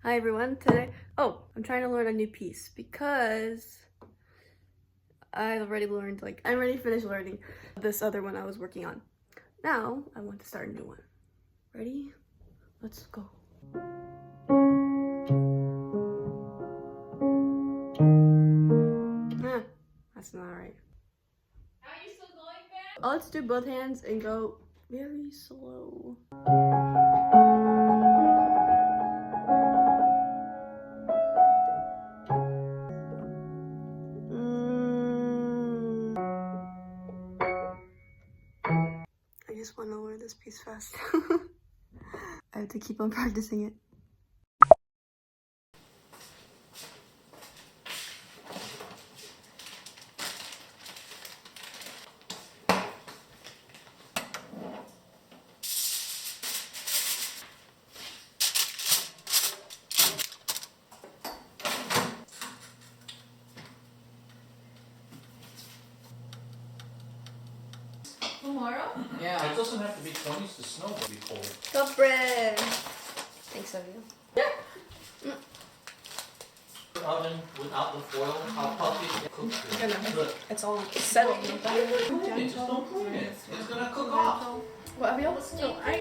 Hi everyone, today, I'm trying to learn a new piece because I've already learned, I already finished learning this other one I was working on. Now, I want to start a new one. Ready? Let's go. That's not right. Are you still going back? Let's do both hands and go very slow. I just want to learn this piece fast. I have to keep on practicing it. Tomorrow? Yeah, it doesn't have to be 20s to snow, but be cold. Cup bread! Thanks of you. The oven without the foil, how puffy it cooks. Good. It's all settled. Just don't clean it. It's gonna cook off. What are we all still? Hi.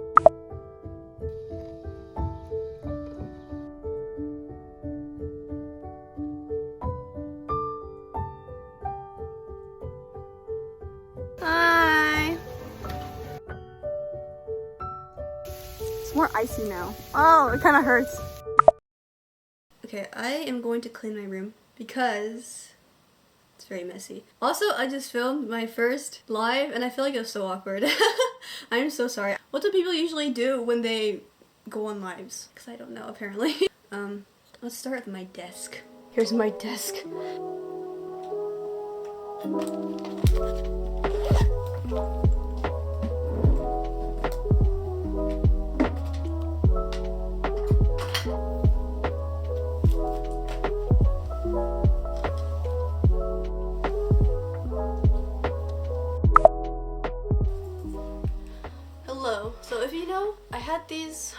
It's more icy now. Oh, it kind of hurts. Okay, I am going to clean my room because it's very messy. Also, I just filmed my first live and I feel like it was so awkward. I'm so sorry. What do people usually do when they go on lives? Because I don't know, apparently. Let's start with my desk. Here's my desk. Hello. So if you know, I had these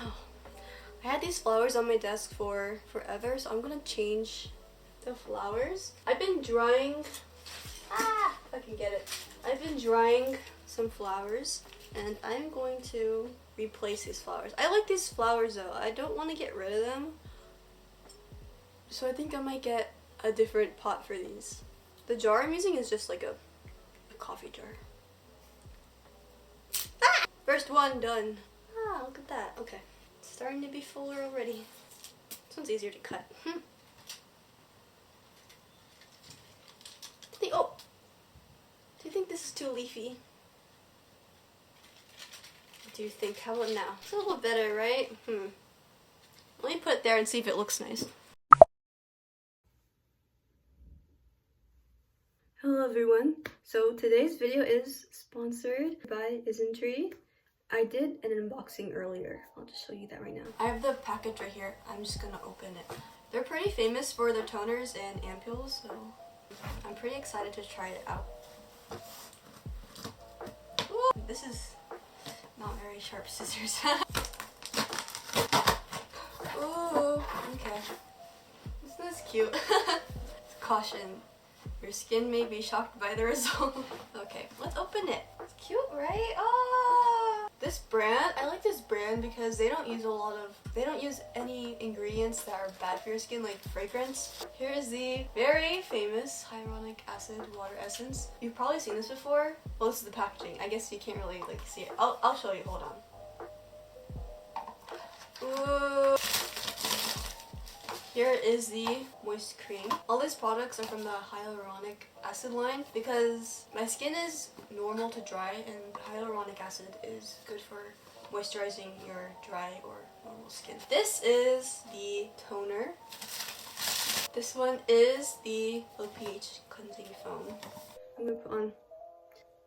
flowers on my desk for forever, so I'm gonna change the flowers. I've been drying, if I can get it. I've been drying some flowers and I'm going to replace these flowers. I like these flowers though. I don't want to get rid of them. So I think I might get a different pot for these. The jar I'm using is just like a coffee jar. First one done. Look at that. Okay. It's starting to be fuller already. This one's easier to cut. Do you think this is too leafy? What do you think? How about now? It's a little better, right? Let me put it there and see if it looks nice. Hello everyone. So today's video is sponsored by Isntree. I did an unboxing earlier. I'll just show you that right now. I have the package right here. I'm just gonna open it. They're pretty famous for their toners and ampules, so I'm pretty excited to try it out. Ooh, this is not very sharp scissors. Ooh, okay. Isn't this cute? Caution. Your skin may be shocked by the result. Okay, let's open it. It's cute, right? This brand, I like this brand because they don't use any ingredients that are bad for your skin, like fragrance. Here is the very famous hyaluronic acid water essence. You've probably seen this before. Well, this is the packaging. I guess you can't really see it. I'll show you. Hold on. Ooh. Here is the moist cream. All these products are from the hyaluronic acid line because my skin is normal to dry and hyaluronic acid is good for moisturizing your dry or normal skin. This is the toner. This one is the low pH cleansing foam. I'm gonna put on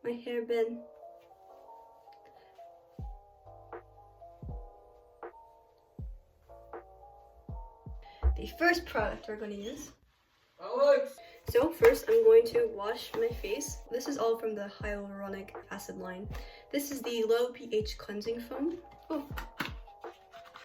my hairband. The first product we're going to use. Alex! So first I'm going to wash my face. This is all from the hyaluronic acid line. This is the low pH cleansing foam. Oh.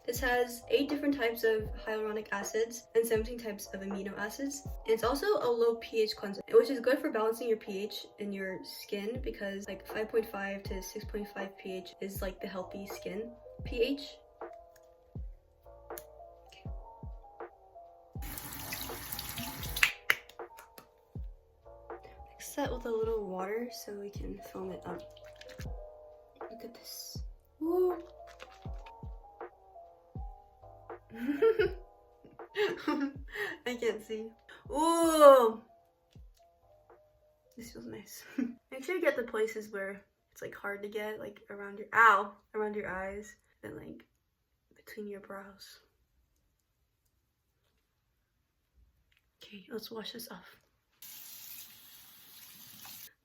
This has 8 different types of hyaluronic acids and 17 types of amino acids. And it's also a low pH cleanser, which is good for balancing your pH in your skin because like 5.5 to 6.5 pH is like the healthy skin pH. Mix that with a little water so we can foam it up. Look at this. Woo! I can't see. Ooh! This feels nice. Make sure you get the places where it's like hard to get, like around your around your eyes and like between your brows. Okay, let's wash this off.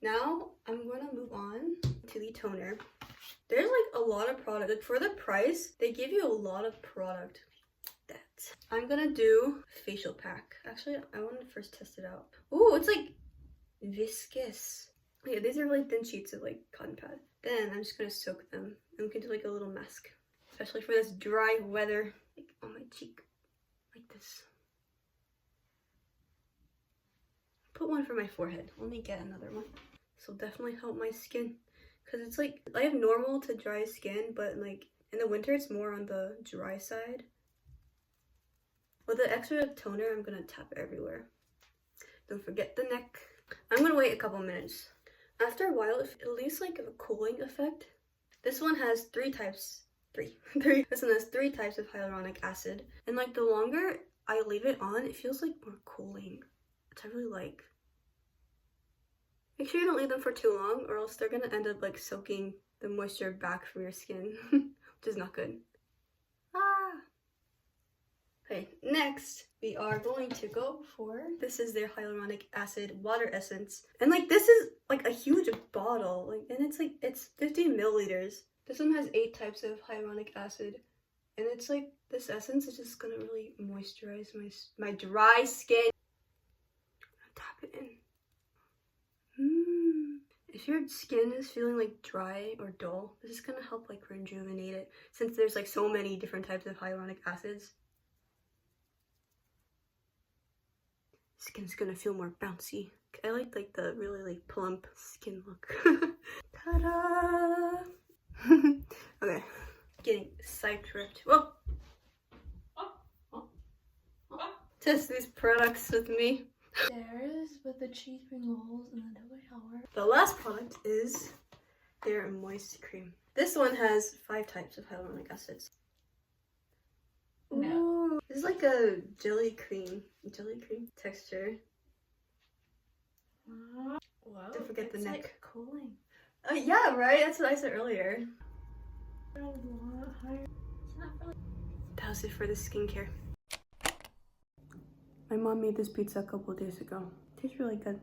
Now I'm gonna move on to the toner. There's like a lot of product. Like for the price, they give you a lot of product. I'm gonna do facial pack. Actually, I want to first test it out. Ooh, it's like viscous. Yeah, these are really thin sheets of like cotton pad. Then I'm just gonna soak them and we can do like a little mask, especially for this dry weather. Like on my cheek, like this. Put one for my forehead. Let me get another one. This will definitely help my skin because it's like I have normal to dry skin, but like in the winter it's more on the dry side. With the extra toner, I'm gonna tap it everywhere. Don't forget the neck. I'm gonna wait a couple minutes. After a while, it leaves like a cooling effect. This one has 3 types. This one has 3 types of hyaluronic acid. And like the longer I leave it on, it feels like more cooling, which I really like. Make sure you don't leave them for too long or else they're gonna end up like soaking the moisture back from your skin, which is not good. Okay, next we are going to go for, this is their hyaluronic acid water essence. And like this is like a huge bottle, like, and it's 15 milliliters. This one has 8 types of hyaluronic acid. And it's like, this essence is just gonna really moisturize my dry skin. Tap it in. If your skin is feeling like dry or dull, this is gonna help like rejuvenate it since there's like so many different types of hyaluronic acids. Skin's gonna feel more bouncy. I like the really like plump skin look. Ta-da! Okay, getting sidetracked. Whoa! Test these products with me. There's with the cheese Pringles and the double shower. The last product is their moist cream. This one has 5 types of hyaluronic acids. No. Ooh, this is like a jelly cream texture. Wow. Don't forget the neck. Like cooling. Oh yeah, right? That's what I said earlier. It's not really. That was it for the skincare. My mom made this pizza a couple days ago. Tastes really good.